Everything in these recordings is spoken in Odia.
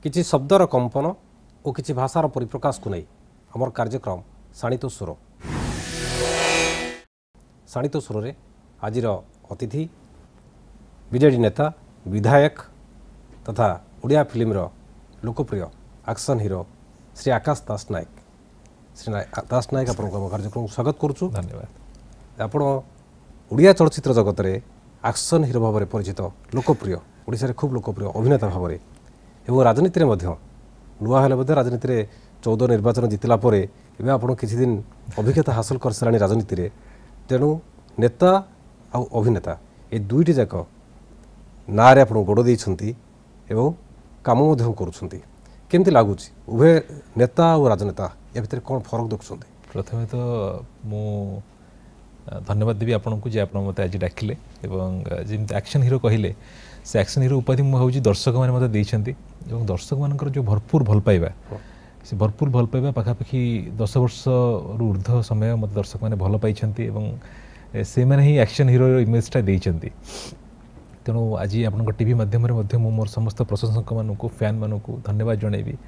किछि शब्दर कंपन और किछि भाषार परिप्रकाश को नहीं आमर कार्यक्रम शाणित स्वर शाणित स्वर रे आजिर अतिथि बीजेडी नेता विधायक तथा ओडिया फिल्म लोकप्रिय एक्शन हीरो श्री आकाश दास नायक। श्री दास नायक आपन कार्यक्रम स्वागत करुछु। धन्यवाद। आपण ओडिया चलचित्र जगत रे एक्शन हीरो भाव में परिचित लोकप्रिय ओडिशा रे खूब लोकप्रिय अभिनेता भाव में एवं राजनीति रे मध्य नुआ हेले मध्य राजनीति रे 14 निर्वाचन जितला परे एबे आपण किछि दिन अभिज्ञता हासिल कर सारानी राजनीति रे तेणु नेता आ अभिनेता ए दुईटी जाक ना रे आपण गोड़ दैछंती एवं काम मध्य करूछंती केमती लागुछि उभय नेता और राजनेता ए भितर कोन फरक देखुछंती? प्रथमे तो मु धन्यवाद देवी आपन को जे आपन मते आज डाकिले एवं जेमते एक्शन हीरो कहिले से एक्शन हीरो उपाधि मु होउची दर्शक माने मते दैछंती एवं दर्शक मानकर जो भरपूर भल पाइबा से भरपूर भल पाइबा पाखापाखि 10 वर्ष रु ऊर्ध्व समय मते दर्शक माने भल पाइछंती एवं से माने ही एक्शन हीरो इमेजटा दैछंती। तेणु आज आपन टीवी माध्यम रे मु मोर समस्त प्रशंसक मानकु फैन मानकु धन्यवाद जणेबी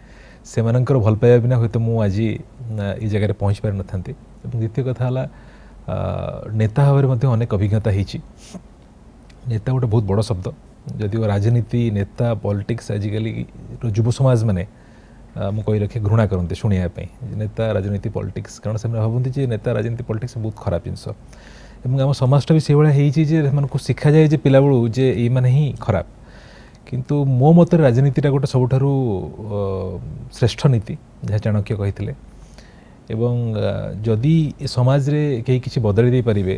से मानकर भल पाइबा बिना होय तो मु आज ई जगह रे पहुंच पार नथांती। एवं द्वितीय कथा हला नेता भाव में अनेक अभिज्ञता होती। नेता गोटे बहुत बड़ शब्द जदि राजनीति नेता पॉलिटिक्स आजिकल युव समाज मैंने मु कही रखे घृणा करते शुणापी नेता राजनीति पॉलिटिक्स कारण से भावती नेता राजनीति पॉलिटिक्स बहुत खराब जिनस आम समाजटा भी से भाया शिखा जाए पिला बेलू जे ये मैंने ही खराब किंतु मो मत राजनीतिटा गोटे सबुठारु श्रेष्ठ नीति जहाँ चाणक्य कही एवं जदि समाज रे कहीं किसी बदली दे पारिबे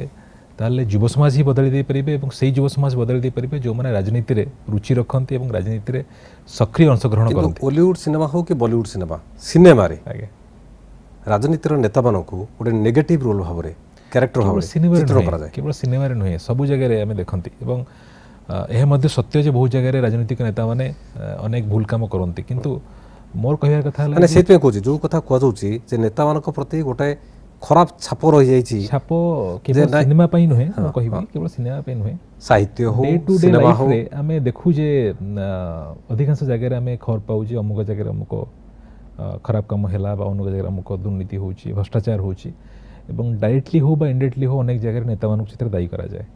ताले युव समाज ही बदली दे पारिबे एवं सेही युव समाज बदली दे पारिबे जो माने राजनीति रे रुचि रखंती एवं राजनीति रे सक्रिय अंशग्रहण करंती। हॉलीवुड सिनेमा हो कि बॉलीवुड सिनेमा रे आगे राजनीति रो नेता मानकू गोटे नेगेटिव रोल भाव रे कैरेक्टर भाव रे चित्रण करा जाय। केवल सिनेमा रे नुहे सब जगह रे हमें देखंती एवं एहे मध्य सत्य जे बहुत जगह रे राजनीतिक नेता माने अनेक भूल काम करंती किंतु मोर कहया कथा माने सेत में कहूची जो कथा कह जाउची जे नेता मानक प्रति गोटे खराब छाप रहि जाईची। छाप केवल सिनेमा पई नुहे हम कहिबी केवल सिनेमा पई नुहे साहित्य हो डे टू डे लाइफ रे हमें देखु जे अधिकांश जगह रे हमें खबर पाउ जे अमुक जगह रे अमुक खराब काम हैला बा अमुक जगह रे अमुक दुर्नीति होउची भ्रष्टाचार होउची एवं डायरेक्टली हो बा इनडायरेक्टली हो अनेक जगह रे नेता मानक चित्र दायी करा जाय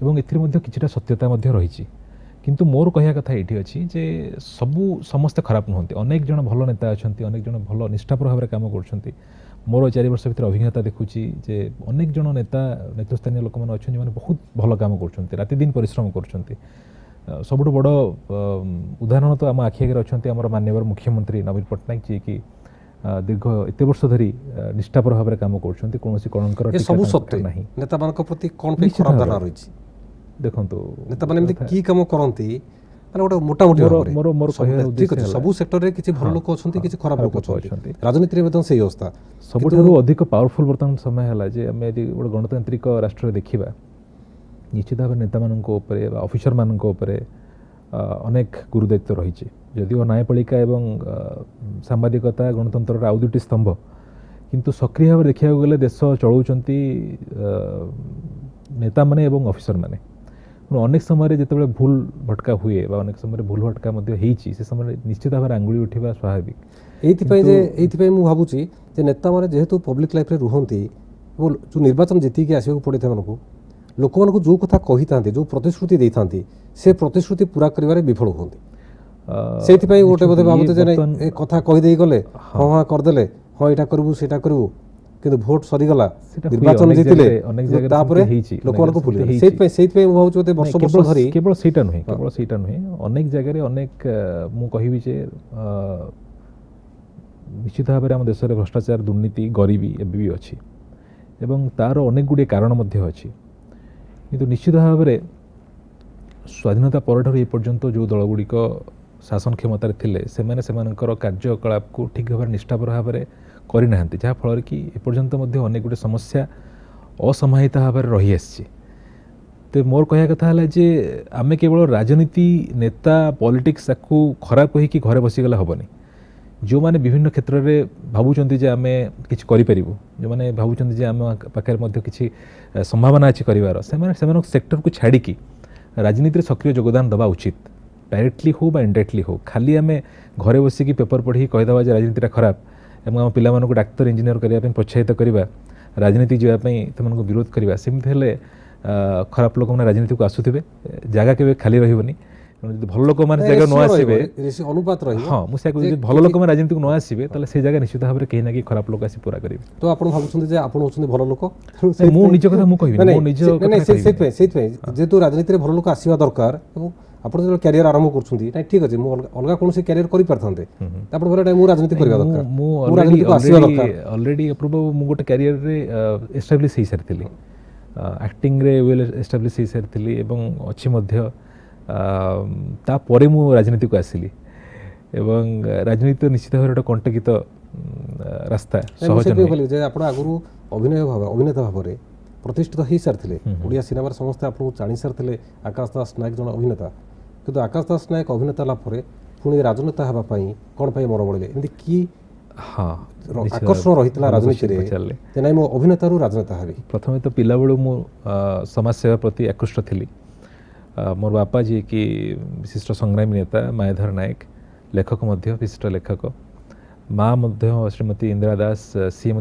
एवं एथिर मध्ये किछटा सत्यता मध्ये रहिची किंतु मोर कहया कथा एठी अछि जे सबु समस्त खराब नहंती अनेक जन भलो नेता अछंती अनेक जन भलो निष्ठापर भाबरे काम करछंती। मोर 4 वर्ष भीतर अभिज्ञता देखुची जे अनेक जन नेता नेतृस्थानीय लोक मन अछन जे बहुत भलो काम करछंती राति दिन परिश्रम करछंती। सबुठ बड़ उदाहरण तो आम आखि आगे अछंती हमर माननीय मुख्यमंत्री नवीन पटनायक जी की दीर्घ एते वर्ष धरी निष्ठापर भाबरे काम करछंती कोनोसी कलंकर टिका सब सत्य नाही नेता मानक प्रति कोन पे खराब धारणा रहिची देखंतु नेता माने की काम करंती माने गोटे मोटा मोटी मोर मोर कहया उद्देश्य सब सेक्टर रे किछि भल लोक अछंती किछि खराब लोक अछंती राजनीति रे बतन सही अवस्था सबुठारु अधिक पावरफुल वर्तमान समय हला जे हमें यदि गोटे गणतांत्रिक राष्ट्र देखिबा निश्चित भाव नेता माननको ऊपर ऑफिसर माननको ऊपर अनेक गुरुदायित्व रहिछि यदि न्यायपालिका एवं सांबादिकता गणतंत्र आउ दुटी स्तंभ किंतु सक्रिय भाव देखिया गले देश चलाउचंती नेता माने एवं ऑफिसर माने अनेक समय जिते भूल भटका हुए अनेक समय भूल भटका से समय निश्चित भाव आंगुड़ी उठा स्वाभाविक एइथिपई मु भाबुची जे नेता माने जेहेतु पब्लिक लाइफ रे रुहंती जो निर्वाचन जीतिकी आसिବାକୁ पड़े मानक लोक मानक जो कथा कही थांती जो प्रतिश्रुति दे थांती से प्रतिश्रुति पूरा करिवारे विफल होंती सेइथिपई गोटे बोधे भाबते जे कथा कहि देई गले हां हां कर देले हां एटा करबू सेटा करबू किंतु भोट सरी गला निर्वाचन जीतिले तापरे लोक मानक भूल सेइथिपई मु भाबुची ओते वर्ष वर्ष धरी केवल सेटा नुहे अनेक जगह रे अनेक मु कहिबी जे निश्चित भाव आम देश में भ्रष्टाचार दुर्नीति गरीबी एबी भी अच्छी एवं तार अनेक गुड़े कारण अच्छी किंतु निश्चित भाव में स्वाधीनता पर एपर्यंत जो दलगुड़िक शासन क्षमतार थिले सेमाने सेमानकर कार्यकलाप को ठीक भाव निष्ठापर भाव में करना जहाँफल कि एपर्यंत अनेक गुड़े समस्या असमाहित भाव में रही आसी। तो मोर कहया कथा है जे आमे केवल राजनीति नेता पॉलिटिक्स को खराब कहीकि घरे बसीगले हेनी जो माने विभिन्न क्षेत्र में भावुंट आम कि जो मैंने भावुंट आम पाखे कि संभावना अच्छी कर सेक्टर को छाड़ी राजनीति सक्रिय योगदान दवा उचित डायरेक्टली हो बा इनडायरेक्टली हो खाली आम घरे बसिकी पेपर पढ़ी कहीदेवा जे राजनीतिटा खराब एवं आम पिलाମାନଙ୍କୁ डाक्तर इंजीनियर करने प्रोत्साहित करवा राजनीति जावाई से विरोध करवा सेमती हेले खराब लोक मैंने राजनीति को आसुवे जगह के खाली रही भल लोक मैंने जगह न आसवे अनुपात हाँ मुझे भल लोक मैंने राजनीति को न आसवे तो से जगह निश्चित भाव में कहीं ना कहीं खराब लोक आसी पूरा करेंगे तो आप भावुं आप भल लोक मु निज कथा मु कहबी जेहेतु राजनीति भल लोक आसवा दरकार आप जो क्यारियर आरंभ कर ठीक अच्छे अलग कौन क्यारियर करें राजनीति करवा दरकार ऑलरेडी अप्रूव मु गोटे क्यारियर रे एस्टाब्लिश हो सारी एक्टिंग रे वेल एस्टाब्लिश हो सारी एवं अच्छी मध्य तापर मु राजनीति को आसिली एवं राजनीति निश्चित भाव गोटे कंटकित रास्ता सहज आप आगु अभिनेता भाव में प्रतिष्ठित हो सारी ओडिया सिनेमा समस्त आपको जानी सारी आकाश दास नायक जन अभिनेता किंतु आकाश दास नायक अभिनेता लाभर पुणी राजनेता हाँपाई कौन पर मन बढ़े एमती कि हाँ आकर्षण रही राजनीति ना मो अभिनेता राजनेता हेबी प्रथम तो पिला बेलू मु समाज सेवा प्रति आकृष्ट थी मोर बापा जी कि विशिष्ट संग्रामी नेता मायाधर नायक लेखक मध्य विशिष्ट लेखक माँ मध्य श्रीमती इंदिरा दास सी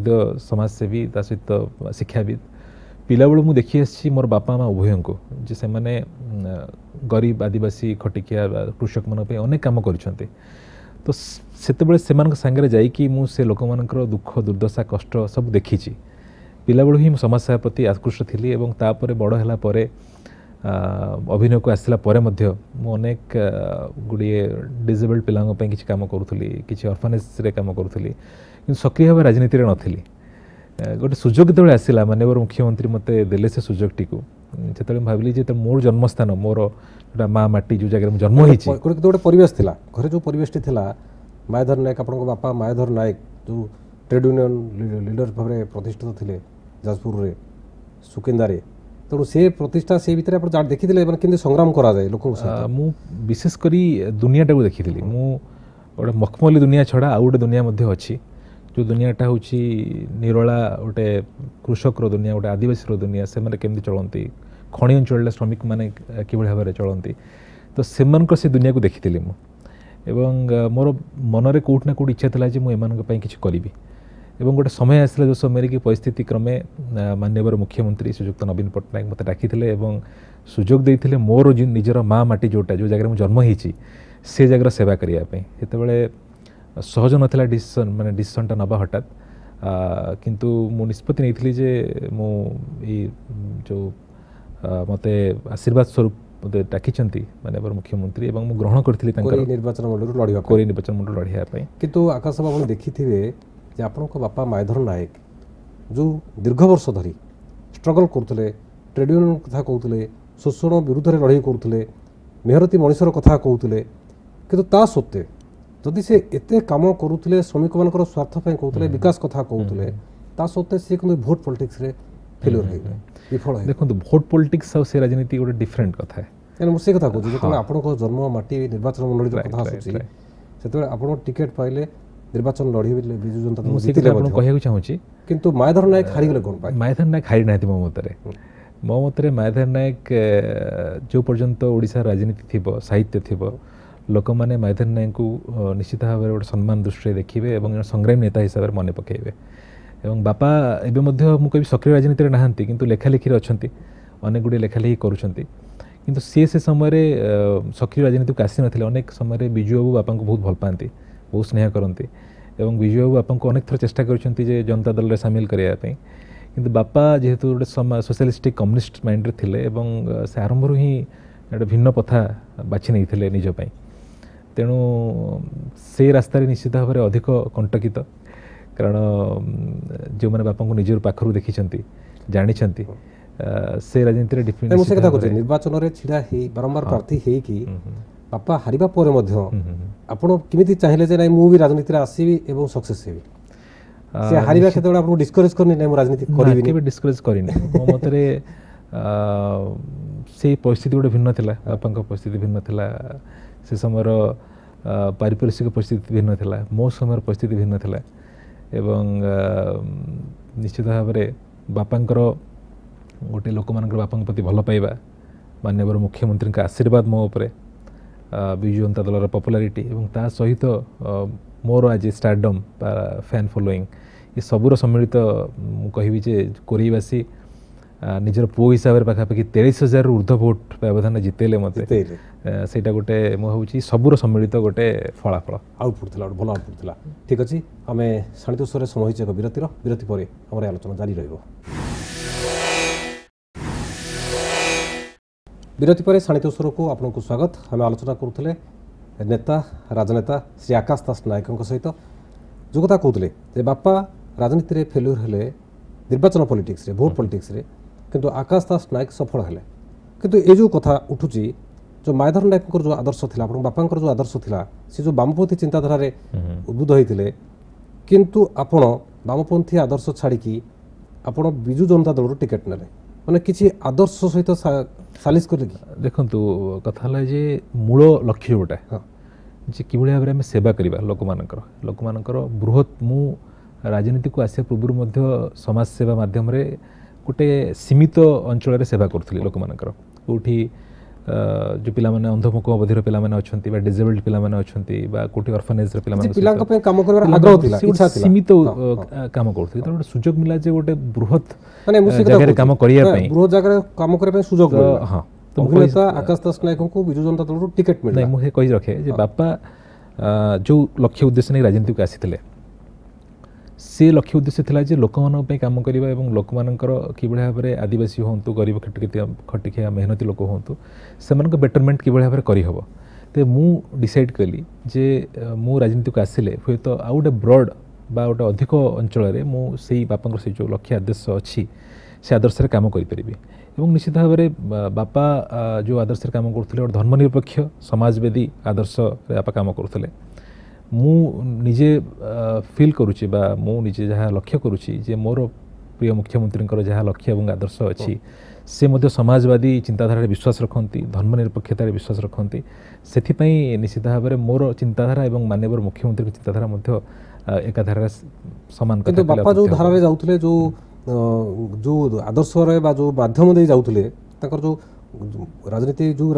समाजसेवी ता सहित शिक्षाविद पिला बेलू मु देखी आसी मोर बापा माँ उभय को जे से माने गरीब आदिवासी खटिकिया कृषक मान अनेक काम करिसेंते तो सेतेबेले सेमानक संगे जाइकी मु से लोक मानकर दुख दुर्दशा कष्ट सब देखी पिला बेलू ही समाज सेवा प्रति आकृष्ट थी एवं तापर बड़ है पर अभिनय को आसला परे मध्य मु अनेक गुड़िए डिजेबल्ड पिलांग पे किसी काम करूली किसी ऑर्फनेज रे काम करूली कि सक्रिय भाव राजनीति रे नथिली गोटे सुजोग जो आसला माननीय मुख्यमंत्री मत देले से सुजोग टी को से भाविली जे मोर जन्मस्थान मोर जो माँ माटी जो जगह जन्म होती गोटे परिवेश थिला घरे जो परिवेश थिला मायाधर नायक आपन बापा मायाधर नायक जो ट्रेड यूनियन लीडर भाव में प्रतिष्ठित थे जाजपुर रे सुकिंदारे तेणु से प्रतिष्ठा से भितर आप देखी केमती संग्राम करा जाए लोक मु विशेषकर दुनियाटा को देखी मु गोटे मखमली दुनिया छड़ा आउ गोटे दुनिया अच्छी जो दुनियाटा हूँ निरला गोटे कृषक दुनिया गोटे आदिवासी दुनिया से केमती चलती खଣି अंचल श्रमिक मैंने कि भाव में चलती तो से दुनिया को देखी एवं मोर मनरे कौट ना कौट इच्छा था कि मुझे किसी करी एवं गोटे समय आसला जो समय कि परिस्थिति क्रमे माननीय मुख्यमंत्री श्रीजुक्त नवीन पट्टनायक मत डाकी सुजोग देते मोर निजर माँ माटी जोटा जो जगह जन्म होती से जगह सेवा करने से सहज नाला डिसीजन माने डिसीजनटा नवा हठात किंतु मु निष्पत्ति नहीं जे मु जो मते आशीर्वाद स्वरूप मत डाकी माननीय मुख्यमंत्री एवं मु ग्रहण करी निर्वाचन मंडल लड़ाई किंतु आकाश बाबू देखिथिबे जे आपनको बापा मायाधर नायक जो दीर्घ वर्ष धरी स्ट्रगल करते ट्रेड यूनियन कथा कहते शोषण विरुद्ध में लड़ाई करते मेहनती मनीषर कथा कहते किंतु ता सत्वे जदि से एते काम करुले श्रमिक मान स्वार्थ कहते विकास कथा कहते ता सत्वे सी भोट पॉलिटिक्स रे फेल्योर हो विफल देखो भोट पॉलिटिक्स से राजनीति गोटे डिफरेंट कथा है मुझे कथा कहूँ आपको जन्म माटी निर्वाचन मंडल कथा आसूसी से आप टिकेट पाइले निर्वाचन लड़ी विजु जनता दल कहूँ चाहूँगी किंतु मायाधर नायक हारीगले कौन पाए मायाधर नायक हारी ना मो मतरे मायाधर नायक जो पर्यंत ओडिशा राजनीति थिबो साहित्य थिबो लोक मैंने मायाधर नायक को निश्चित भाव में गोटे सम्मान दृष्टि देखिए और संग्रामी नेता हिसाब से मन पकेबे एवं बापा एवं मुझे सक्रिय राजनीति में नहांती किंतु लेखालेखी अच्छा अनेक गुड़े लेखालेखी करुँच किंतु सी से समय सक्रिय राजनीति को आसी ना अनेक समय विजु बाबू बापा को बहुत भल पाती बहुत स्नेह करती एवं विजु बाबू बापा को अनेक थर चेष्टा कर जनता दल में सामिल करने किंतु बापा जेहेतु गोटे सोशलिस्टिक कम्युनिस्ट माइंड थे से आरंभ ही गोटे भिन्न पथा बाछि नहीं निज तेणु से रास्तार निश्चित भाव में अधिक कंटकित कारण जो मैंने बापा को निजर पाखर देखी जानी से राजनीति निर्वाचन में छिड़ा बारंबार प्रार्थी है बापा हारिबा पर आपण केमिति चाहिए जे मु भी राजनीति रे आसीबी एवं सक्सेस हेबी से हारिबा क्षेत्र आपन डिस्करेज करनी नै मु राजनीति करिबी केबे डिस्करेज करिनी मो मतरे से परिस्थिति गोटे भिन्न थिला बापा परिस्थिति भिन्न थिला से समय पारिपार्श्विक परिस्थिति भिन्न थिला मो समय परिस्थिति भिन्न थिला एवं निश्चित भाव में बापांकर गोटे लोक मान बापा प्रति भल पाइबा माननीय मुख्यमंत्री आशीर्वाद मो उपरे ବିଜୁ ଜନତା ଦଳର ପପୁଲାରିଟି ଏବଂ ତା ସହିତ ମୋର ଆଜି ଷ୍ଟାରଡମ୍ ବା ଫ୍ୟାନ୍ ଫଲୋଇଂ ଏ ସବୁର ସମ୍ମିଳିତ ମୁଁ କହିବି ଯେ କୋରେଇବାସୀ ନିଜର ପୁଅ ହିସାବରେ ପାଖାପାଖି 23,000 ଊର୍ଦ୍ଧ୍ୱ ଭୋଟ ବ୍ୟବଧାନ ଜିତେଇଲେ ମୋତେ ସେଇଟା ଗୋଟେ ମୁଁ ଭାବୁଛି ସବୁର ସମ୍ମିଳିତ ଗୋଟେ ଫଳାଫଳ ଆଉଟପୁଟ୍ ଥିଲା ଗୋଟେ ଭଲ ଆଉଟପୁଟ୍ ଥିଲା। ଠିକ୍ ଅଛି, ଆମେ ଶାଣିତ ସ୍ୱରରେ ସମୟ ହୋଇଛି ଏକ ବିରତି ପରେ ଆମର ଆଲୋଚନା ଜାରି ରହିବ। ବିରତି ପରେ ଶାଣିତ ସ୍ୱରକୁ ଆପଣଙ୍କୁ ସ୍ୱାଗତ। ଆମେ ଆଲୋଚନା କରୁଥିଲେ ନେତା ରାଜନେତା ଶ୍ରୀ ଆକାଶ ଦାସ ନାୟକଙ୍କ ସହିତ। ଯେଉଁ କଥା କହୁଥିଲେ ଯେ ବାପା ରାଜନୀତିରେ ଫେଲ୍ୟୁର ହେଲେ ନିର୍ବାଚନ ପଲିଟିକ୍ସରେ ଭୋଟ ପଲିଟିକ୍ସରେ, କିନ୍ତୁ ଆକାଶ ଦାସ ନାୟକ ସଫଳ ହେଲେ। କିନ୍ତୁ ଏ ଯେଉଁ କଥା ଉଠୁଛି ଯେଉଁ ମାୟାଧର ନାୟକଙ୍କର ଯେଉଁ ଆଦର୍ଶ ଥିଲା, ଆପଣଙ୍କ ବାପାଙ୍କର ଯେଉଁ ଆଦର୍ଶ ଥିଲା, ସେ ଯେଉଁ ବାମପନ୍ଥୀ ଚିନ୍ତାଧାରାରେ ଉଦ୍ବୁଦ୍ଧ ହୋଇଥିଲେ, କିନ୍ତୁ ଆପଣ ବାମପନ୍ଥୀ ଆଦର୍ଶ ଛାଡ଼ିକି ଆପଣ ବିଜୁ ଜନତା ଦଳରୁ ଟିକେଟ୍ ନେଲେ, ମାନେ କିଛି ଆଦର୍ଶ ସହିତ ସାଲିସ କଲେ କି? ଦେଖନ୍ତୁ କଥା ହେଲା ଯେ ମୂଳ ଲକ୍ଷ୍ୟ ଯେଉଁଟା ଯେ କିଭଳି ଭାବରେ ଆମେ ସେବା କରିବା ଲୋକମାନଙ୍କର ବୃହତ୍। ମୁଁ ରାଜନୀତିକୁ ଆସିବା ପୂର୍ବରୁ ମଧ୍ୟ ସମାଜସେବା ମାଧ୍ୟମରେ ଗୋଟେ ସୀମିତ ଅଞ୍ଚଳରେ ସେବା କରୁଥିଲି ଲୋକମାନଙ୍କର। କେଉଁଠି ଯେଉଁ ପିଲାମାନେ ଅନ୍ଧମୁଖ ଅବଧିର ପିଲାମାନେ ଅଛନ୍ତି ବା ଡିଜେବଲ୍ଡ ପିଲାମାନେ ଅଛନ୍ତି ବା କେଉଁଠି ଅର୍ଫାନେଜ୍ର ପିଲାମାନେ ସୀମିତ କାମ କରୁଥିଲି। ତେଣୁ ଗୋଟେ ସୁଯୋଗ ମିଳିଲା ଯେ ଗୋଟେ ବୃହତ୍ ଜାଗାରେ କାମ କରିବା ପାଇଁ ସୁଯୋଗ। ହଁ, ଅଭିନେତା ଆକାଶ ଦାସ ନାୟକଙ୍କୁ ବିଜୁ ଜନତା ଦଳରୁ ଟିକେଟ୍ ମିଳିଲା। ମୁଁ ସେ କହି ରଖେ ଯେ ବାପା ଯେଉଁ ଲକ୍ଷ୍ୟ ଉଦ୍ଦେଶ୍ୟ ନେଇ ରାଜନୀତିକୁ ଆସିଥିଲେ, ସେ ଲକ୍ଷ୍ୟ ଉଦ୍ଦେଶ୍ୟ ଥିଲା ଯେ ଲୋକମାନଙ୍କ ପାଇଁ କାମ କରିବା ଏବଂ ଲୋକମାନଙ୍କର କିଭଳି ଭାବରେ ଆଦିବାସୀ ହୁଅନ୍ତୁ, ଗରିବ ଖଟିଖିଆ ମେହନତି ଲୋକ ହୁଅନ୍ତୁ, ସେମାନଙ୍କ ବେଟରମେଣ୍ଟ କିଭଳି ଭାବରେ କରିହେବ। ତ ମୁଁ ଡିସାଇଡ଼୍ କଲି ଯେ ମୁଁ ରାଜନୀତିକୁ ଆସିଲେ ହୁଏତ ଆଉ ଗୋଟେ ବ୍ରଡ୍ ବା ଗୋଟେ ଅଧିକ ଅଞ୍ଚଳରେ ମୁଁ ସେଇ ବାପାଙ୍କର ସେଇ ଯେଉଁ ଲକ୍ଷ୍ୟ ଆଦର୍ଶ ଅଛି ସେ ଆଦର୍ଶରେ କାମ କରିପାରିବି। ଏବଂ ନିଶ୍ଚିତ ଭାବରେ ବାପା ଯେଉଁ ଆଦର୍ଶରେ କାମ କରୁଥିଲେ ଗୋଟେ ଧର୍ମନିରପେକ୍ଷ ସମାଜବାଦୀ ଆଦର୍ଶରେ ବାପା କାମ କରୁଥିଲେ। ମୁଁ ନିଜେ ଫିଲ୍ କରୁଛି ବା ମୁଁ ନିଜେ ଯାହା ଲକ୍ଷ୍ୟ କରୁଛି ଯେ ମୋର ପ୍ରିୟ ମୁଖ୍ୟମନ୍ତ୍ରୀଙ୍କର ଯାହା ଲକ୍ଷ୍ୟ ଏବଂ ଆଦର୍ଶ ଅଛି ସେ ମଧ୍ୟ ସମାଜବାଦୀ ଚିନ୍ତାଧାରାରେ ବିଶ୍ୱାସ ରଖନ୍ତି, ଧର୍ମନିରପେକ୍ଷତାରେ ବିଶ୍ୱାସ ରଖନ୍ତି। ସେଥିପାଇଁ ନିଶ୍ଚିତ ଭାବରେ ମୋର ଚିନ୍ତାଧାରା ଏବଂ ମାନ୍ୟବର ମୁଖ୍ୟମନ୍ତ୍ରୀଙ୍କ ଚିନ୍ତାଧାରା ମଧ୍ୟ ଏକାଧାରାରେ ସମାନ। କିନ୍ତୁ ବାପା ଯେଉଁ ଧାରାରେ ଯାଉଥିଲେ, ଯେଉଁ ଆଦର୍ଶରେ ବା ଯେଉଁ ମାଧ୍ୟମ ଦେଇ ଯାଉଥିଲେ, ତାଙ୍କର ଯେଉଁ ରାଜନୀତି ଯେଉଁ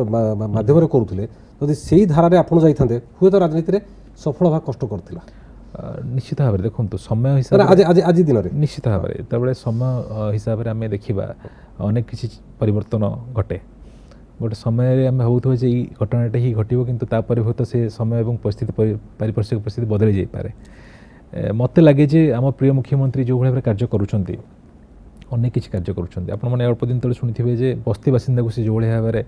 ମାଧ୍ୟମରେ କରୁଥିଲେ, ଯଦି ସେଇ ଧାରାରେ ଆପଣ ଯାଇଥାନ୍ତେ ହୁଏତ ରାଜନୀତିରେ ସଫଳ ହେବା କଷ୍ଟକର ଥିଲା। ନିଶ୍ଚିତ ଭାବରେ ଦେଖନ୍ତୁ ସମୟ ହିସାବରେ ଆଜି ଦିନରେ ନିଶ୍ଚିତ ଭାବରେ ଯେତେବେଳେ ସମୟ ହିସାବରେ ଆମେ ଦେଖିବା ଅନେକ କିଛି ପରିବର୍ତ୍ତନ ଘଟେ। ଗୋଟେ ସମୟରେ ଆମେ ଭାବୁଥିବା ଯେ ଏଇ ଘଟଣାଟା ହିଁ ଘଟିବ, କିନ୍ତୁ ତାପରେ ହୁଏତ ସେ ସମୟ ଏବଂ ପାରିପାର୍ଶ୍ୱିକ ପରିସ୍ଥିତି ବଦଳି ଯାଇପାରେ। ମୋତେ ଲାଗେ ଯେ ଆମ ପ୍ରିୟ ମୁଖ୍ୟମନ୍ତ୍ରୀ ଯେଉଁଭଳି ଭାବରେ କାର୍ଯ୍ୟ କରୁଛନ୍ତି, ଅନେକ କିଛି କାର୍ଯ୍ୟ କରୁଛନ୍ତି। ଆପଣମାନେ ଅଳ୍ପ ଦିନ ତଳେ ଶୁଣିଥିବେ ଯେ ବସ୍ତି ବାସିନ୍ଦାକୁ ସେ ଯେଉଁଭଳି ଭାବରେ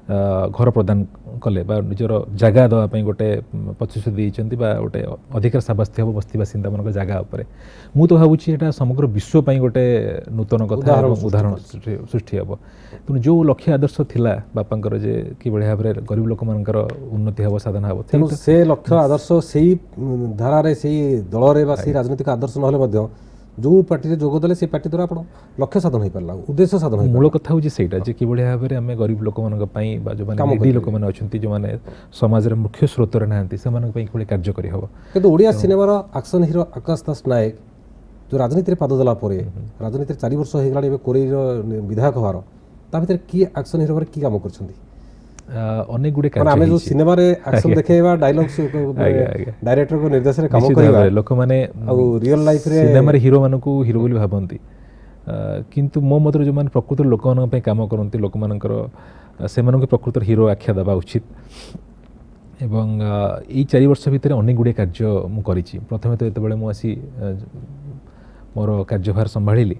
ଘର ପ୍ରଦାନ କଲେ ବା ନିଜର ଜାଗା ଦେବା ପାଇଁ ଗୋଟେ ପ୍ରତିଶ୍ରୁତି ଦେଇଛନ୍ତି ବା ଗୋଟେ ଅଧିକାର ସାବ୍ୟସ୍ତ ହେବ ବସ୍ତି ବାସିନ୍ଦାମାନଙ୍କ ଜାଗା ଉପରେ। ମୁଁ ତ ଭାବୁଛି ଏଇଟା ସମଗ୍ର ବିଶ୍ୱ ପାଇଁ ଗୋଟେ ନୂତନ କଥା ଏବଂ ଉଦାହରଣ ସୃଷ୍ଟି ହେବ। ତେଣୁ ଯେଉଁ ଲକ୍ଷ୍ୟ ଆଦର୍ଶ ଥିଲା ବାପାଙ୍କର ଯେ କିଭଳି ଭାବରେ ଗରିବ ଲୋକମାନଙ୍କର ଉନ୍ନତି ହେବ, ସାଧନା ହେବ, ତେଣୁ ସେ ଲକ୍ଷ୍ୟ ଆଦର୍ଶ ସେଇ ଧାରାରେ ସେଇ ଦଳରେ ବା ସେଇ ରାଜନୈତିକ ଆଦର୍ଶ ନହେଲେ ମଧ୍ୟ ଯେଉଁ ପାର୍ଟିରେ ଯୋଗ ଦେଲେ ସେ ପାର୍ଟି ଦ୍ୱାରା ଆପଣ ଲକ୍ଷ୍ୟ ସାଧନ ହୋଇପାରିଲା, ଉଦ୍ଦେଶ୍ୟ ସାଧନ ହୋଇପାରିଲା। ମୂଳ କଥା ହେଉଛି ସେଇଟା ଯେ କିଭଳି ଭାବରେ ଆମେ ଗରିବ ଲୋକମାନଙ୍କ ପାଇଁ ବା ଯେଉଁମାନେ ନିଡି ଲୋକମାନେ ଅଛନ୍ତି, ଯେଉଁମାନେ ସମାଜରେ ମୁଖ୍ୟ ସ୍ରୋତରେ ନାହାନ୍ତି, ସେମାନଙ୍କ ପାଇଁ କିଭଳି କାର୍ଯ୍ୟ କରିହେବ। କିନ୍ତୁ ଓଡ଼ିଆ ସିନେମାର ଆକ୍ସନ ହିରୋ ଆକାଶ ଦାସ ନାୟକ ଯେଉଁ ରାଜନୀତିରେ ପାଦ ଦେଲା ପରେ, ରାଜନୀତିରେ 4 ବର୍ଷ ହୋଇଗଲାଣି ଏବେ କୋରେଇର ବିଧାୟକ ହେବାର, ତା ଭିତରେ କି ଆକ୍ସନ ହିରୋ ଭାବରେ କି କାମ କରିଛନ୍ତି? ଅନେକ ଗୁଡ଼ିଏ ଆମେ ଯେଉଁ ସିନେମାରେ ଆକ୍ସନ ଦେଖେଇବା, ଡାଇଲଗ୍ସ ଡାଇରେକ୍ଟରଙ୍କ ନିର୍ଦ୍ଦେଶରେ କାମ କରିବା, ଲୋକମାନେ ଆଉ ରିଅଲ ଲାଇଫରେ ସିନେମାରେ ହିରୋମାନଙ୍କୁ ହିରୋ ବୋଲି ଭାବନ୍ତି, କିନ୍ତୁ ମୋ ମତରେ ଯେଉଁମାନେ ପ୍ରକୃତରେ ଲୋକମାନଙ୍କ ପାଇଁ କାମ କରନ୍ତି, ଲୋକମାନଙ୍କର ସେମାନଙ୍କୁ ପ୍ରକୃତରେ ହିରୋ ଆଖ୍ୟା ଦେବା ଉଚିତ। ଏବଂ ଏଇ 4 ବର୍ଷ ଭିତରେ ଅନେକ ଗୁଡ଼ିଏ କାର୍ଯ୍ୟ ମୁଁ କରିଛି। ପ୍ରଥମେ ତ ଯେତେବେଳେ ମୁଁ ଆସି ମୋର କାର୍ଯ୍ୟଭାର ସମ୍ଭାଳିଲି,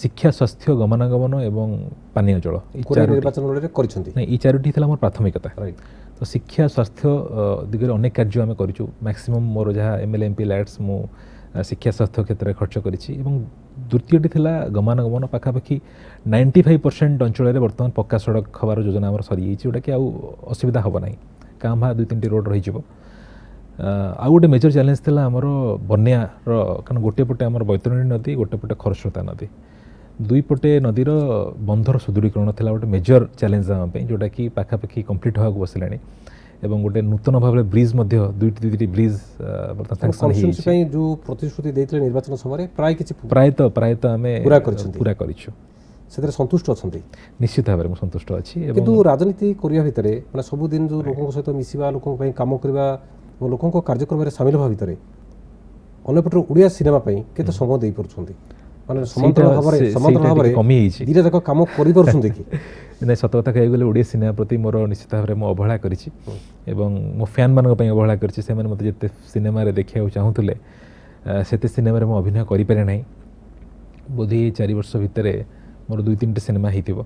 ଶିକ୍ଷା, ସ୍ୱାସ୍ଥ୍ୟ, ଗମନାଗମନ ଏବଂ ପାନୀୟ ଜଳ ଏଇ 4ଟି ଥିଲା ମୋର ପ୍ରାଥମିକତା। ତ ଶିକ୍ଷା ସ୍ୱାସ୍ଥ୍ୟ ଦିଗରେ ଅନେକ କାର୍ଯ୍ୟ ଆମେ କରିଛୁ। ମ୍ୟାକ୍ସିମମ୍ ମୋର ଯାହା MLA MP ଲ୍ୟାଡ୍ସ ମୁଁ ଶିକ୍ଷା ସ୍ୱାସ୍ଥ୍ୟ କ୍ଷେତ୍ରରେ ଖର୍ଚ୍ଚ କରିଛି। ଏବଂ ଦ୍ୱିତୀୟଟି ଥିଲା ଗମନାଗମନ। ପାଖାପାଖି 95% ଅଞ୍ଚଳରେ ବର୍ତ୍ତମାନ ପକ୍କା ସଡ଼କ ହେବାର ଯୋଜନା ଆମର ସରିଯାଇଛି, ଯେଉଁଟାକି ଆଉ ଅସୁବିଧା ହେବ ନାହିଁ। କାଁ ଭାଁ 2-3ଟି ରୋଡ଼ ରହିଯିବ। ଆଉ ଗୋଟେ ମେଜର ଚ୍ୟାଲେଞ୍ଜ ଥିଲା ଆମର ବନ୍ୟାର, କାରଣ ଗୋଟିଏ ପଟେ ଆମର ବୈତରଣୀ ନଦୀ, ଗୋଟେ ପଟେ ଖରସ୍ରୋତା ନଦୀ, 2 ପଟେ ନଦୀର ବନ୍ଧର ସୁଦୃଢ଼ୀକରଣ ଥିଲା ଗୋଟେ ମେଜର ଚ୍ୟାଲେଞ୍ଜ ଆମ ପାଇଁ, ଯେଉଁଟାକି ପାଖାପାଖି କମ୍ପ୍ଲିଟ୍ ହେବାକୁ ବସିଲାଣି। ଏବଂ ଗୋଟେ ନୂତନ ଭାବରେ ବ୍ରିଜ୍ ମଧ୍ୟ 2ଟି ବ୍ରିଜ୍ ବର୍ତ୍ତମାନ ସାଂସନ୍ ହେଇଛି। ପାଇଁ ଯେଉଁ ପ୍ରତିଶ୍ରୁତି ଦେଇଥିଲେ ନିର୍ବାଚନ ସମୟରେ ପ୍ରାୟତଃ ଆମେ ପୁରା କରିଛୁ। ସେଥିରେ ସନ୍ତୁଷ୍ଟ ଅଛନ୍ତି ନିଶ୍ଚିତ ଭାବରେ ମୁଁ ସନ୍ତୁଷ୍ଟ ଅଛି କିନ୍ତୁ ରାଜନୀତି କରିବା ଭିତରେ ମାନେ ସବୁଦିନ ଯେଉଁ ଲୋକଙ୍କ ସହିତ ମିଶିବା ଲୋକଙ୍କ ପାଇଁ କାମ କରିବା ଏବଂ ଲୋକଙ୍କ କାର୍ଯ୍ୟକ୍ରମରେ ସାମିଲ ହେବା ଭିତରେ ଅନ୍ୟପଟରେ ଓଡ଼ିଆ ସିନେମା ପାଇଁ କେତେ ସମୟ ଦେଇପାରୁଛନ୍ତି ମାନେ ସମାନ୍ତରାଳ ଭାବରେ କମିଯାଇଛି ଦୁଇଟା ଯାକ କାମ କରିପାରୁଛନ୍ତି କି ନାଇଁ ସତ କଥା କହିବାକୁ ଗଲେ ଓଡ଼ିଆ ସିନେମା ପ୍ରତି ମୋର ନିଶ୍ଚିତ ଭାବରେ ମୁଁ ଅବହେଳା କରିଛି ଏବଂ ମୋ ଫ୍ୟାନ୍ମାନଙ୍କ ପାଇଁ ଅବହେଳା କରିଛି ସେମାନେ ମୋତେ ଯେତେ ସିନେମାରେ ଦେଖିବାକୁ ଚାହୁଁଥିଲେ ସେତେ ସିନେମାରେ ମୁଁ ଅଭିନୟ କରିପାରେ ନାହିଁ ବୋଧେ 4 ବର୍ଷ ଭିତରେ ମୋର 2-3ଟି ସିନେମା ହେଇଥିବ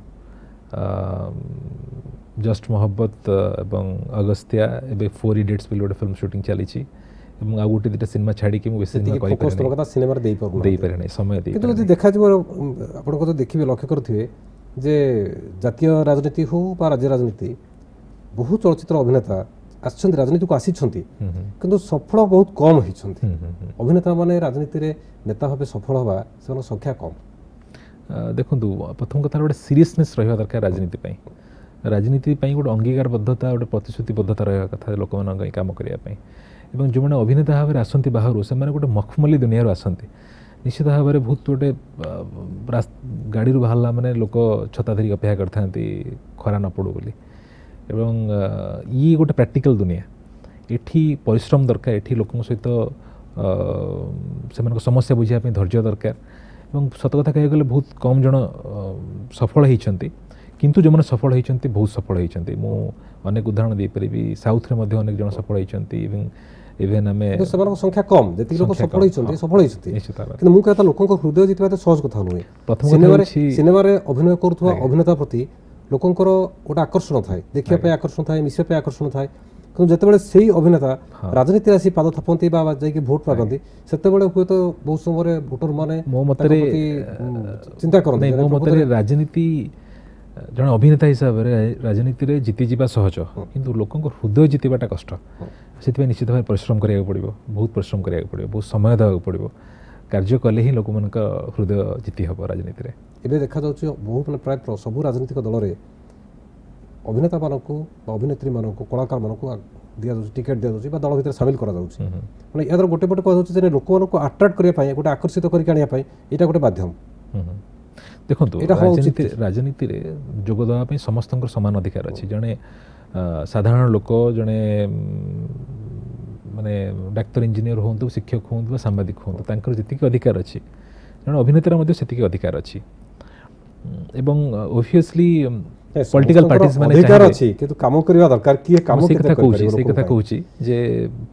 ଜଷ୍ଟ ମହବ୍ବତ ଏବଂ ଅଗସ୍ତିଆ ଏବେ 4 ଇଡିୟଟ୍ସ ବୋଲି ଗୋଟେ ଫିଲ୍ମ ସୁଟିଂ ଚାଲିଛି ଏବଂ ଆଉ ଗୋଟେ ଦୁଇଟା ସିନେମା ଛାଡ଼ିକି ମୁଁ ବେଶୀ ସିନେମା ଦେଇପାରେ ନାହିଁ ସମୟ କିନ୍ତୁ ଯଦି ଦେଖାଯିବ ଆପଣ କଥା ଦେଖିବେ ଲକ୍ଷ୍ୟ କରୁଥିବେ ଯେ ଜାତୀୟ ରାଜନୀତି ହଉ ବା ରାଜ୍ୟ ରାଜନୀତି ବହୁ ଚଳଚ୍ଚିତ୍ର ଅଭିନେତା ଆସିଛନ୍ତି ରାଜନୀତିକୁ ଆସିଛନ୍ତି କିନ୍ତୁ ସଫଳ ବହୁତ କମ୍ ହେଇଛନ୍ତି ଅଭିନେତା ମାନେ ରାଜନୀତିରେ ନେତା ଭାବେ ସଫଳ ହେବା ସେମାନଙ୍କ ସଂଖ୍ୟା କମ୍ ଦେଖନ୍ତୁ ପ୍ରଥମ କଥା ଗୋଟେ ସିରିୟସନେସ୍ ରହିବା ଦରକାର ରାଜନୀତି ପାଇଁ ଗୋଟେ ଅଙ୍ଗୀକାରବଦ୍ଧତା ଗୋଟେ ପ୍ରତିଶ୍ରୁତିବଦ୍ଧତା ରହିବା କଥା ଲୋକମାନଙ୍କ ପାଇଁ କାମ କରିବା ପାଇଁ ଏବଂ ଯେଉଁମାନେ ଅଭିନେତା ଭାବରେ ଆସନ୍ତି ବାହାରୁ ସେମାନେ ଗୋଟେ ମଖମଲି ଦୁନିଆରୁ ଆସନ୍ତି ନିଶ୍ଚିତ ଭାବରେ ବହୁତ ଗୋଟେ ଗାଡ଼ିରୁ ବାହାରିଲା ମାନେ ଲୋକ ଛତା ଧରିକି ଅପେକ୍ଷା କରିଥାନ୍ତି ଖରା ନ ପଡ଼ୁ ବୋଲି ଏବଂ ଇଏ ଗୋଟେ ପ୍ରାକ୍ଟିକାଲ ଦୁନିଆ ଏଠି ପରିଶ୍ରମ ଦରକାର ଏଠି ଲୋକଙ୍କ ସହିତ ସେମାନଙ୍କ ସମସ୍ୟା ବୁଝିବା ପାଇଁ ଧୈର୍ଯ୍ୟ ଦରକାର ଏବଂ ସତ କଥା କହିବାକୁ ଗଲେ ବହୁତ କମ୍ ଜଣ ସଫଳ ହେଇଛନ୍ତି କିନ୍ତୁ ଯେଉଁମାନେ ସଫଳ ହେଇଛନ୍ତି ବହୁତ ସଫଳ ହେଇଛନ୍ତି ମୁଁ ଅନେକ ଉଦାହରଣ ଦେଇପାରିବି ସାଉଥରେ ମଧ୍ୟ ଅନେକ ଜଣ ସଫଳ ହେଇଛନ୍ତି ଇଭେନ୍ ଆମେ ସେମାନଙ୍କ ସଂଖ୍ୟା କମ୍ ଯେତିକି ଲୋକ ସଫଳ ହେଇଛନ୍ତି କିନ୍ତୁ ମୁଁ କହିବା ଲୋକଙ୍କ ହୃଦୟ ଜିତିବା ଏତେ ସହଜ କଥା ନୁହେଁ ସିନେମାରେ ଅଭିନୟ କରୁଥିବା ଅଭିନେତା ପ୍ରତି ଲୋକଙ୍କର ଗୋଟେ ଆକର୍ଷଣ ଥାଏ ଦେଖିବା ପାଇଁ ଆକର୍ଷଣ ଥାଏ ମିଶିବା ପାଇଁ ଆକର୍ଷଣ ଥାଏ କିନ୍ତୁ ଯେତେବେଳେ ସେଇ ଅଭିନେତା ରାଜନୀତିରେ ଆସି ପାଦ ଥାପନ୍ତି ବା ଯାଇକି ଭୋଟ ମାଗନ୍ତି ସେତେବେଳେ ହୁଏତ ବହୁତ ସମୟରେ ଭୋଟର ମାନେ ମୋ ମତରେ ଚିନ୍ତା କରନ୍ତି ମୋ ମତରେ ରାଜନୀତି ଜଣେ ଅଭିନେତା ହିସାବରେ ରାଜନୀତିରେ ଜିତିଯିବା ସହଜ କିନ୍ତୁ ଲୋକଙ୍କ ହୃଦୟ ଜିତିବାଟା କଷ୍ଟ ସେଥିପାଇଁ ନିଶ୍ଚିତ ଭାବରେ ପରିଶ୍ରମ କରିବାକୁ ପଡ଼ିବ ବହୁତ ପରିଶ୍ରମ କରିବାକୁ ପଡ଼ିବ ବହୁତ ସମୟ ଦେବାକୁ ପଡ଼ିବ କାର୍ଯ୍ୟ କଲେ ହିଁ ଲୋକମାନଙ୍କ ହୃଦୟ ଜିତି ହେବ ରାଜନୀତିରେ ଏବେ ଦେଖାଯାଉଛି ବହୁତ ମାନେ ପ୍ରାୟ ସବୁ ରାଜନୈତିକ ଦଳରେ ଅଭିନେତାମାନଙ୍କୁ ବା ଅଭିନେତ୍ରୀମାନଙ୍କୁ କଳାକାରମାନଙ୍କୁ ଦିଆଯାଉଛି ଟିକେଟ୍ ଦିଆଯାଉଛି ବା ଦଳ ଭିତରେ ସାମିଲ କରାଯାଉଛି ମାନେ ଏହାର ଗୋଟେ ପଟେ କୁହାଯାଉଛି ଯେ ଲୋକମାନଙ୍କୁ ଆଟ୍ରାକ୍ଟ କରିବା ପାଇଁ ଗୋଟେ ଆକର୍ଷିତ କରିକି ଆଣିବା ପାଇଁ ଏଇଟା ଗୋଟେ ମାଧ୍ୟମ ଦେଖନ୍ତୁ ରାଜନୀତିରେ ଯୋଗ ଦେବା ପାଇଁ ସମସ୍ତଙ୍କର ସମାନ ଅଧିକାର ଅଛି ଜଣେ ସାଧାରଣ ଲୋକ ଜଣେ ମାନେ ଡାକ୍ତର ଇଞ୍ଜିନିୟର ହୁଅନ୍ତୁ ଶିକ୍ଷକ ହୁଅନ୍ତୁ ବା ସାମ୍ବାଦିକ ହୁଅନ୍ତୁ ତାଙ୍କର ଯେତିକି ଅଧିକାର ଅଛି ଜଣେ ଅଭିନେତାର ମଧ୍ୟ ସେତିକି ଅଧିକାର ଅଛି ଏବଂ ଓଭିୟସଲି ପଲିଟିକାଲ ପାର୍ଟିଜ ମାନେ ଅଧିକାର ଅଛି କିନ୍ତୁ କାମ କରିବା ଦରକାର କିଏ କାମ କେତେ କରିପାରିବ ସେଇ କଥା କହୁଛି ଯେ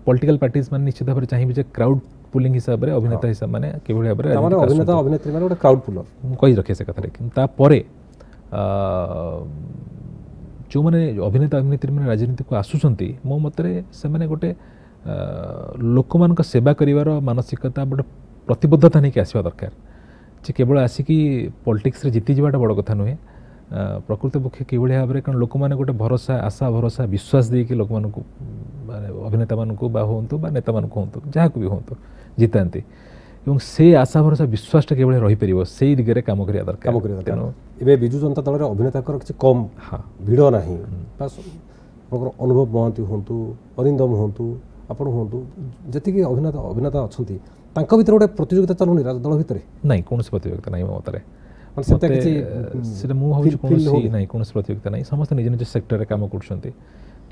ପଲିଟିକାଲ ପାର୍ଟିଜ ମାନେ ନିଶ୍ଚିତ ଭାବରେ ଚାହିଁବେ ଯେ କ୍ରାଉଡ ପୁଲିଂ ହିସାବରେ ଅଭିନେତା ହିସାବ ମାନେ କିଭଳି ଭାବରେ ଅଭିନେତା ଅଭିନେତ୍ରୀ ମାନେ ଗୋଟେ କ୍ରାଉଡ ପୁଲର ମୁଁ କହି ରଖେ ସେ କଥାରେ କିନ୍ତୁ ତାପରେ ଯେଉଁମାନେ ଅଭିନେତା ଅଭିନେତ୍ରୀ ମାନେ ରାଜନୀତିକୁ ଆସୁଛନ୍ତି ମୋ ମତରେ ସେମାନେ ଗୋଟେ ଲୋକମାନଙ୍କ ସେବା କରିବାର ମାନସିକତା ଗୋଟେ ପ୍ରତିବଦ୍ଧତା ନେଇକି ଆସିବା ଦରକାର ଯେ କେବଳ ଆସିକି ପଲିଟିକ୍ସରେ ଜିତିଯିବାଟା ବଡ଼ କଥା ନୁହେଁ ପ୍ରକୃତପକ୍ଷେ କିଭଳି ଭାବରେ କାରଣ ଲୋକମାନେ ଗୋଟେ ଭରସା ଆଶା ଭରସା ବିଶ୍ୱାସ ଦେଇକି ଲୋକମାନଙ୍କୁ ଅଭିନେତାମାନଙ୍କୁ ବା ହୁଅନ୍ତୁ ବା ନେତାମାନଙ୍କୁ ହୁଅନ୍ତୁ ଯାହାକୁ ବି ହୁଅନ୍ତୁ ଜିତାନ୍ତି ଏବଂ ସେ ଆଶା ଭରସା ବିଶ୍ୱାସଟା କିଭଳି ରହିପାରିବ ସେଇ ଦିଗରେ କାମ କରିବା ଦରକାର ତେଣୁ ଏବେ ବିଜୁ ଜନତା ଦଳରେ ଅଭିନେତାଙ୍କର କିଛି କମ୍ ଭିଡ଼ ନାହିଁ ଆପଣଙ୍କର ଅନୁଭବ ମହାନ୍ତି ହୁଅନ୍ତୁ ଅରିନ୍ଦମ ହୁଅନ୍ତୁ ଆପଣ ହୁଅନ୍ତୁ ଯେତିକି ଅଭିନେତା ଅଛନ୍ତି ତାଙ୍କ ଭିତରେ ଗୋଟେ ପ୍ରତିଯୋଗିତା ଚାଲୁନି ଦଳ ଭିତରେ ନାହିଁ କୌଣସି ପ୍ରତିଯୋଗିତା ନାହିଁ ମୋ ମତରେ ସେଟା ମୁଁ ଭାବୁଛି କୌଣସି ନାହିଁ କୌଣସି ପ୍ରତିଯୋଗିତା ନାହିଁ ସମସ୍ତେ ନିଜ ନିଜ ସେକ୍ଟରରେ କାମ କରୁଛନ୍ତି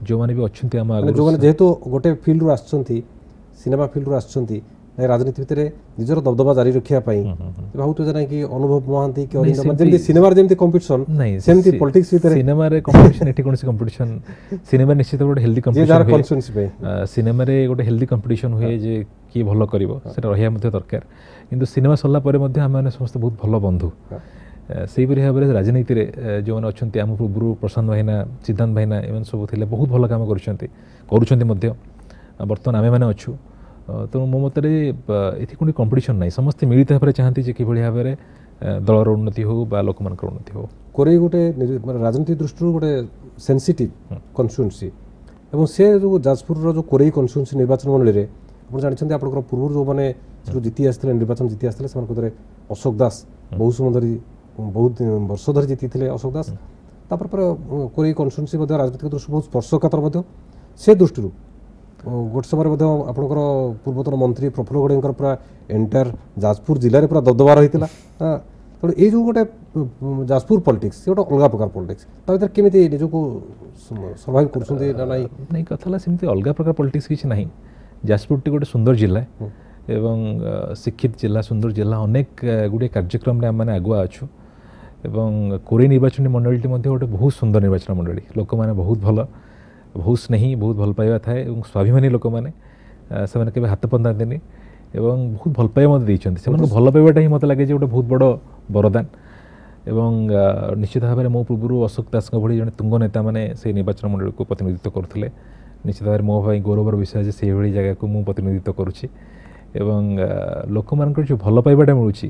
ଯେଉଁମାନେ ବି ଅଛନ୍ତି ଆମ ଯେଉଁମାନେ ଯେହେତୁ ଗୋଟେ ଫିଲ୍ଡରୁ ଆସିଛନ୍ତି ସିନେମା ଫିଲ୍ଡରୁ ଆସିଛନ୍ତି ରାଜନୀତି ଭିତରେ ନିଜର ଦବଦବା ଜାରି ରଖିବା ପାଇଁ ଭାବୁଥିବେ ନାଇଁ କି ଅନୁଭବ ମହାନ୍ତି କି ଯେମିତି ସିନେମାରେ ଯେମିତି କମ୍ପିଟିସନ ସେମିତି ପଲିଟିକ୍ସ ଭିତରେ ସିନେମାରେ କମ୍ପିଟିସନ ଏଠି କୌଣସି କମ୍ପିଟିସନ ସିନେମା ନିଶ୍ଚିତ ଗୋଟେ ହେଲ୍ଦି କମ୍ପିଟିସନ ସିନେମାରେ ଗୋଟେ ହେଲ୍ଦି କମ୍ପିଟିସନ ହୁଏ ଯେ କିଏ ଭଲ କରିବ ସେଟା ରହିବା ମଧ୍ୟ ଦରକାର କିନ୍ତୁ ସିନେମା ସରିଲା ପରେ ମଧ୍ୟ ଆମେମାନେ ସମସ୍ତେ ବହୁତ ଭଲ ବନ୍ଧୁ ସେହିପରି ଭାବରେ ରାଜନୀତିରେ ଯେଉଁମାନେ ଅଛନ୍ତି ଆମ ପୂର୍ବରୁ ପ୍ରଶାନ୍ତ ଭାଇନା ସିଦ୍ଧାନ୍ତ ଭାଇନା ଏମାନେ ସବୁ ଥିଲେ ବହୁତ ଭଲ କାମ କରୁଛନ୍ତି ମଧ୍ୟ ବର୍ତ୍ତମାନ ଆମେମାନେ ଅଛୁ ତେଣୁ ମୋ ମତରେ ଏଠି କୌଣସି କମ୍ପିଟିସନ ନାହିଁ ସମସ୍ତେ ମିଳିତ ଭାବରେ ଚାହାନ୍ତି ଯେ କିଭଳି ଭାବରେ ଦଳର ଉନ୍ନତି ହେଉ ବା ଲୋକମାନଙ୍କର ଉନ୍ନତି ହେଉ କୋରେଇ ଗୋଟେ ରାଜନୀତି ଦୃଷ୍ଟିରୁ ଗୋଟେ ସେନ୍ସିଟିଭ୍ କନଷ୍ଟିଟ୍ୟୁଏନ୍ସି ଏବଂ ସେ ଯେଉଁ ଯାଜପୁରର ଯେଉଁ କୋରେଇ କନଷ୍ଟିଟ୍ୟୁଏନ୍ସି ନିର୍ବାଚନ ମଣ୍ଡଳୀରେ ଆପଣ ଜାଣିଛନ୍ତି ଆପଣଙ୍କର ପୂର୍ବରୁ ଯେଉଁମାନେ ସେଠୁ ଜିତି ଆସିଥିଲେ ନିର୍ବାଚନ ଜିତି ଆସିଥିଲେ ସେମାନଙ୍କ ଭିତରେ ଅଶୋକ ଦାସ ବହୁତ ସମୟ ଧରି ବହୁତ ବର୍ଷ ଧରି ଜିତିଥିଲେ ଅଶୋକ ଦାସ ତାପରେ ପରେ କୋରେଇ କନଷ୍ଟିଟ୍ୟୁଏନ୍ସି ମଧ୍ୟ ରାଜନୈତିକ ଦୃଷ୍ଟିରୁ ବହୁତ ସ୍ପର୍ଶକାତର ମଧ୍ୟ ସେ ଦୃଷ୍ଟିରୁ ଗୋଟେ ସମୟରେ ମଧ୍ୟ ଆପଣଙ୍କର ପୂର୍ବତନ ମନ୍ତ୍ରୀ ପ୍ରଫୁଲ୍ଲ ଗଡ଼େଇଙ୍କର ପୁରା ଏଣ୍ଟାୟାର ଯାଜପୁର ଜିଲ୍ଲାରେ ପୁରା ଦବଦବା ରହିଥିଲା ତେଣୁ ଏଇ ଯେଉଁ ଗୋଟେ ଯାଜପୁର ପଲିଟିକ୍ସ ସେ ଗୋଟେ ଅଲଗା ପ୍ରକାର ପଲିଟିକ୍ସ ତା ଭିତରେ କେମିତି ନିଜକୁ ସର୍ଭାଇଭ୍ କରୁଛନ୍ତି ନା ନାହିଁ? ନାଇଁ କଥା ହେଲା ସେମିତି ଅଲଗା ପ୍ରକାର ପଲିଟିକ୍ସ କିଛି ନାହିଁ। ଯାଜପୁରଟି ଗୋଟେ ସୁନ୍ଦର ଜିଲ୍ଲା ଏବଂ ଶିକ୍ଷିତ ଜିଲ୍ଲା, ସୁନ୍ଦର ଜିଲ୍ଲା, ଅନେକ ଗୁଡ଼ିଏ କାର୍ଯ୍ୟକ୍ରମରେ ଆମମାନେ ଆଗୁଆ ଅଛୁ ଏବଂ କୋରେଇ ନିର୍ବାଚନୀ ମଣ୍ଡଳୀଟି ମଧ୍ୟ ଗୋଟେ ବହୁତ ସୁନ୍ଦର ନିର୍ବାଚନ ମଣ୍ଡଳୀ। ଲୋକମାନେ ବହୁତ ଭଲ, ବହୁତ ସ୍ନେହୀ, ବହୁତ ଭଲ ପାଇବା ଥାଏ ଏବଂ ସ୍ୱାଭିମାନୀ ଲୋକମାନେ, ସେମାନେ କେବେ ହାତ ପତାନ୍ତିନି ଏବଂ ବହୁତ ଭଲ ପାଇବା ମୋତେ ଦେଇଛନ୍ତି। ସେମାନଙ୍କୁ ଭଲ ପାଇବାଟା ହିଁ ମୋତେ ଲାଗେ ଯେ ଗୋଟେ ବହୁତ ବଡ଼ ବରଦାନ। ଏବଂ ନିଶ୍ଚିତ ଭାବରେ ମୋ ପୂର୍ବରୁ ଅଶୋକ ଦାସଙ୍କ ଭଳି ଜଣେ ତୁଙ୍ଗ ନେତାମାନେ ସେଇ ନିର୍ବାଚନ ମଣ୍ଡଳୀକୁ ପ୍ରତିନିଧିତ୍ୱ କରୁଥିଲେ। ନିଶ୍ଚିତ ଭାବରେ ମୋ ପାଇଁ ଗୌରବର ବିଷୟ ଯେ ସେଇଭଳି ଜାଗାକୁ ମୁଁ ପ୍ରତିନିଧିତ୍ୱ କରୁଛି ଏବଂ ଲୋକମାନଙ୍କର ଯେଉଁ ଭଲ ପାଇବାଟା ମିଳୁଛି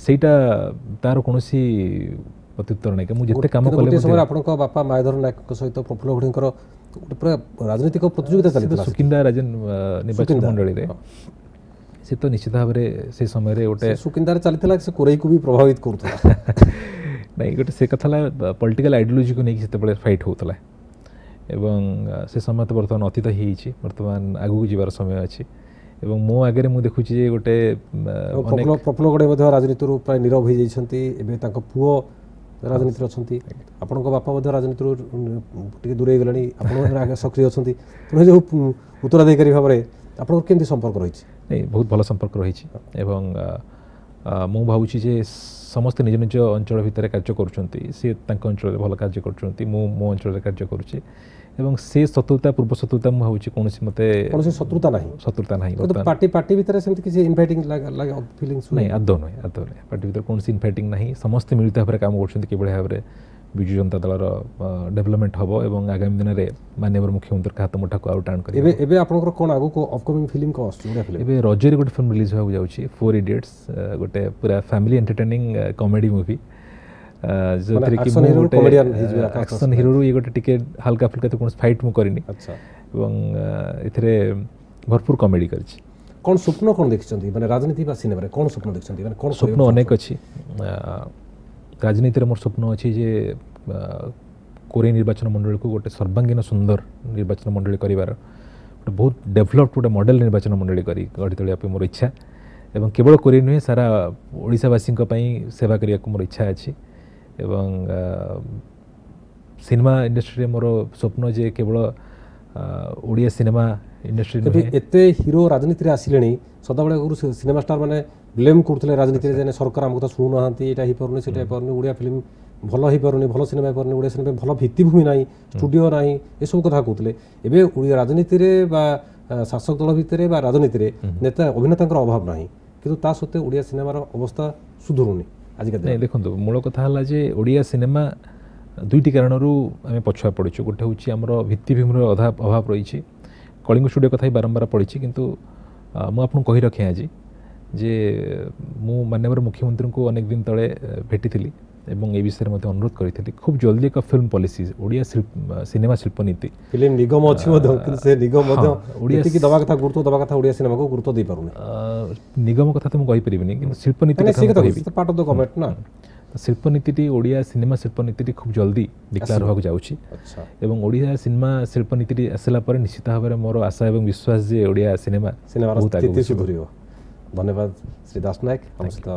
ସେଇଟା ତାର କୌଣସି ପ୍ରତ୍ୟୁତ୍ତର ନାହିଁ। ମୁଁ ଯେତେ କାମ କଲେ ସମୟରେ ଆପଣଙ୍କ ବାପା ମାୟାଧର ନାୟକଙ୍କ ସହିତ ପ୍ରଫୁଲ୍ଲ ଗଢ଼ିଙ୍କର ଗୋଟେ ପୁରା ରାଜନୈତିକ ପ୍ରତିଯୋଗିତା ଚାଲିଥିଲା ସୁକିନ୍ଦା ନିର୍ବାଚନ ମଣ୍ଡଳୀରେ। ସେ ତ ନିଶ୍ଚିତ ଭାବରେ ସେ ସମୟରେ ଗୋଟେ ସୁକିନ୍ଦାରେ ଚାଲିଥିଲା, ସେ କୋରେଇକୁ ବି ପ୍ରଭାବିତ କରୁଥିଲା। ନାଇଁ ଗୋଟେ ସେ କଥା ହେଲା ପଲିଟିକାଲ ଆଇଡିଓଲୋଜିକୁ ନେଇକି ସେତେବେଳେ ଫାଇଟ୍ ହେଉଥିଲା ଏବଂ ସେ ସମୟ ତ ବର୍ତ୍ତମାନ ଅତୀତ ହେଇଯାଇଛି, ବର୍ତ୍ତମାନ ଆଗକୁ ଯିବାର ସମୟ ଅଛି ଏବଂ ମୋ ଆଗରେ ମୁଁ ଦେଖୁଛି ଯେ ଗୋଟେ ପ୍ରଫୁଲ୍ଲ ଗଡ଼େଇ ମଧ୍ୟ ରାଜନୀତିରୁ ପ୍ରାୟ ନୀରବ ହୋଇଯାଇଛନ୍ତି। ଏବେ ତାଙ୍କ ପୁଅ ରାଜନୀତିରେ ଅଛନ୍ତି, ଆପଣଙ୍କ ବାପା ମଧ୍ୟ ରାଜନୀତିରୁ ଟିକେ ଦୂରେଇ ଗଲେଣି, ଆପଣ ସକ୍ରିୟ ଅଛନ୍ତି। ତେଣୁ ଯେଉଁ ଉତ୍ତରାଧିକାରୀ ଭାବରେ ଆପଣଙ୍କର କେମିତି ସମ୍ପର୍କ ରହିଛି? ନାଇଁ ବହୁତ ଭଲ ସମ୍ପର୍କ ରହିଛି ଏବଂ ମୁଁ ଭାବୁଛି ଯେ ସମସ୍ତେ ନିଜ ନିଜ ଅଞ୍ଚଳ ଭିତରେ କାର୍ଯ୍ୟ କରୁଛନ୍ତି। ସେ ତାଙ୍କ ଅଞ୍ଚଳରେ ଭଲ କାର୍ଯ୍ୟ କରୁଛନ୍ତି, ମୁଁ ମୋ ଅଞ୍ଚଳରେ କାର୍ଯ୍ୟ କରୁଛି ଏବଂ ସେ ଶତ୍ରୁତା ପୂର୍ବ ଶତ୍ରୁତା ମୁଁ ଭାବୁଛି କୌଣସି ମୋତେ କୌଣସି ଶତ୍ରୁତା ନାହିଁ। ପାର୍ଟି ଭିତରେ ସେମିତି କିଛି ଇନଭାଇଟିଂ ଫିଲିଂସ୍ ନାହିଁ, ଆଦୌ ନାହିଁ। ପାର୍ଟି ଭିତରେ କୌଣସି ଇନଭାଇଟିଂ ନାହିଁ। ସମସ୍ତେ ମିଳିତ ଭାବରେ କାମ କରୁଛନ୍ତି କିଭଳି ଭାବରେ ବିଜୁ ଜନତା ଦଳର ଡେଭଲପମେଣ୍ଟ ହେବ ଏବଂ ଆଗାମୀ ଦିନରେ ମାନ୍ୟବର ମୁଖ୍ୟମନ୍ତ୍ରୀଙ୍କ ହାତ ମୁଠାକୁ ଆଉ ଟାଣ କରିବ। ଏବେ ଆପଣଙ୍କର କ'ଣ ଆଗକୁ ଅପକମିଂ ଫିଲ୍ମ କ'ଣ ଆସୁଛି? ଏବେ ରଜରେ ଗୋଟେ ଫିଲ୍ମ ରିଲିଜ୍ ହେବାକୁ ଯାଉଛି, 4 Idiots, ଗୋଟେ ପୁରା ଫ୍ୟାମିଲି ଏଣ୍ଟରଟେନିଂ କମେଡି ମୁଭି, ଯେଉଁଥିରେ କି ମୁଁ ଗୋଟେ ଆକ୍ସନ୍ ହିରୋରୁ ଇଏ ଗୋଟେ ଟିକେ ହାଲକା ଫୁଲକା ତ କୌଣସି ଫାଇଟ୍ ମୁଁ କରିନି ଏବଂ ଏଥିରେ ଭରପୁର କମେଡି କରିଛି। କ'ଣ ସ୍ୱପ୍ନ କ'ଣ ଦେଖିଛନ୍ତି, ମାନେ ରାଜନୀତି ବା ସିନେମାରେ କ'ଣ ସ୍ୱପ୍ନ ଦେଖିଛନ୍ତି? ମାନେ କ'ଣ ସ୍ୱପ୍ନ ଅନେକ ଅଛି। ରାଜନୀତିରେ ମୋର ସ୍ୱପ୍ନ ଅଛି ଯେ କୋରେଇ ନିର୍ବାଚନ ମଣ୍ଡଳୀକୁ ଗୋଟେ ସର୍ବାଙ୍ଗୀନ ସୁନ୍ଦର ନିର୍ବାଚନ ମଣ୍ଡଳୀ କରିବାର, ଗୋଟେ ବହୁତ ଡେଭଲପଡ୍ ଗୋଟେ ମଡେଲ ନିର୍ବାଚନ ମଣ୍ଡଳୀ ଗଢ଼ି ତୋଳିବା ପାଇଁ ମୋର ଇଚ୍ଛା ଏବଂ କେବଳ କୋରେଇ ନୁହେଁ ସାରା ଓଡ଼ିଶାବାସୀଙ୍କ ପାଇଁ ସେବା କରିବାକୁ ମୋର ଇଚ୍ଛା ଅଛି। ଏବଂ ସିନେମା ଇଣ୍ଡଷ୍ଟ୍ରିରେ ମୋର ସ୍ୱପ୍ନ ଯେ କେବଳ ଓଡ଼ିଆ ସିନେମା ଇଣ୍ଡଷ୍ଟ୍ରି ଏତେ ହିରୋ ରାଜନୀତିରେ ଆସିଲେଣି, ସଦାବେଳେ ଆଗରୁ ସିନେମା ଷ୍ଟାର ମାନେ ବ୍ଲେମ୍ କରୁଥିଲେ ରାଜନୀତିରେ ଯେ ସରକାର ଆମ କଥା ଶୁଣୁନାହାନ୍ତି, ଏଇଟା ହେଇପାରୁନି, ସେଇଟା ହେଇପାରୁନି, ଓଡ଼ିଆ ଫିଲ୍ମ ଭଲ ହେଇପାରୁନି, ଭଲ ସିନେମା ହେଇପାରୁନି, ଓଡ଼ିଆ ସିନେମା ଭଲ ଭିତ୍ତିଭୂମି ନାହିଁ, ଷ୍ଟୁଡ଼ିଓ ନାହିଁ, ଏସବୁ କଥା କହୁଥିଲେ। ଏବେ ଓଡ଼ିଆ ରାଜନୀତିରେ ବା ଶାସକ ଦଳ ଭିତରେ ବା ରାଜନୀତିରେ ନେତା ଅଭିନେତାଙ୍କର ଅଭାବ ନାହିଁ, କିନ୍ତୁ ତା ସତ୍ତ୍ୱେ ଓଡ଼ିଆ ସିନେମାର ଅବସ୍ଥା ସୁଧୁରୁନି ଆଜିକା ଦିନରେ। ଦେଖନ୍ତୁ ମୂଳ କଥା ହେଲା ଯେ ଓଡ଼ିଆ ସିନେମା ଦୁଇଟି କାରଣରୁ ଆମେ ପଛୁଆ ପଡ଼ିଛୁ। ଗୋଟେ ହେଉଛି ଆମର ଭିତ୍ତିଭୂମିର ଅଭାବ ରହିଛି। କଳିଙ୍ଗ ଷ୍ଟୁଡ଼ିଓ କଥା ବାରମ୍ବାର ପଡ଼ିଛି, କିନ୍ତୁ ମୁଁ ଆପଣଙ୍କୁ କହି ରଖେ ଆଜି ଯେ ମୁଁ ମାନ୍ୟବର ମୁଖ୍ୟମନ୍ତ୍ରୀଙ୍କୁ ଅନେକ ଦିନ ତଳେ ଭେଟିଥିଲି ଏବଂ ଏ ବିଷୟରେ ମଧ୍ୟ ଅନୁରୋଧ କରିଥିଲି ଖୁବ୍ ଜଲ୍ଦି ଏକ ଫିଲ୍ମ ପଲିସି, ଓଡ଼ିଆ ସିନେମା ଶିଳ୍ପ ନୀତି, ଫିଲ୍ମ ନିଗମ ଅଛି ମଧ୍ୟ, କିନ୍ତୁ ସେ ନିଗମ ମଧ୍ୟ ଓଡ଼ିଆକି ଦେବା କଥା ଗୁରୁତ୍ୱ ଦେବା କଥା ଓଡ଼ିଆ ସିନେମାକୁ ଗୁରୁତ୍ୱ ଦେଇପାରୁନି। ନିଗମ କଥା ତ ମୁଁ କହିପାରିବିନି, କିନ୍ତୁ ଶିଳ୍ପ ନୀତି ପାର୍ଟ ଅଫ୍ ଦ ଗଭର୍ଣ୍ଣମେଣ୍ଟ ନା, ଶିଳ୍ପ ନୀତିଟି ଓଡ଼ିଆ ସିନେମା ଶିଳ୍ପ ନୀତିଟି ଖୁବ୍ ଜଲ୍ଦି ଡିକ୍ଲାର ହେବାକୁ ଯାଉଛି ଏବଂ ଓଡ଼ିଆ ସିନେମା ଶିଳ୍ପ ନୀତିଟି ଆସିଲା ପରେ ନିଶ୍ଚିତ ଭାବରେ ମୋର ଆଶା ଏବଂ ବିଶ୍ୱାସ ଯେ ଓଡ଼ିଆ ସିନେମାର ସ୍ଥିତି ସୁଧୁରିବ। ଧନ୍ୟବାଦ ଶ୍ରୀ ଦାସ ନାୟକ, ଆମ ସହିତ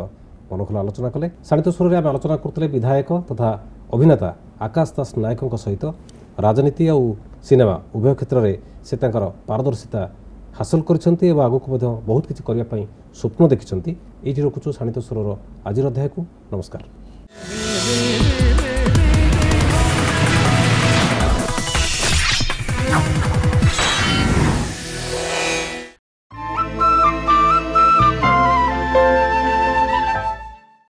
ମନଖୋଲା ଆଲୋଚନା କଲେ। ଶାଣିତ ସ୍ୱରରେ ଆମେ ଆଲୋଚନା କରୁଥିଲେ ବିଧାୟକ ତଥା ଅଭିନେତା ଆକାଶ ଦାସ ନାୟକଙ୍କ ସହିତ। ରାଜନୀତି ଆଉ ସିନେମା ଉଭୟ କ୍ଷେତ୍ରରେ ସେ ତାଙ୍କର ପାରଦର୍ଶିତା ହାସଲ କରିଛନ୍ତି ଏବଂ ଆଗକୁ ମଧ୍ୟ ବହୁତ କିଛି କରିବା ପାଇଁ ସ୍ୱପ୍ନ ଦେଖିଛନ୍ତି। ଏଇଠି ରଖୁଛୁ ଶାଣିତ ସ୍ୱରର ଆଜିର ଅଧ୍ୟାୟକୁ। ନମସ୍କାର।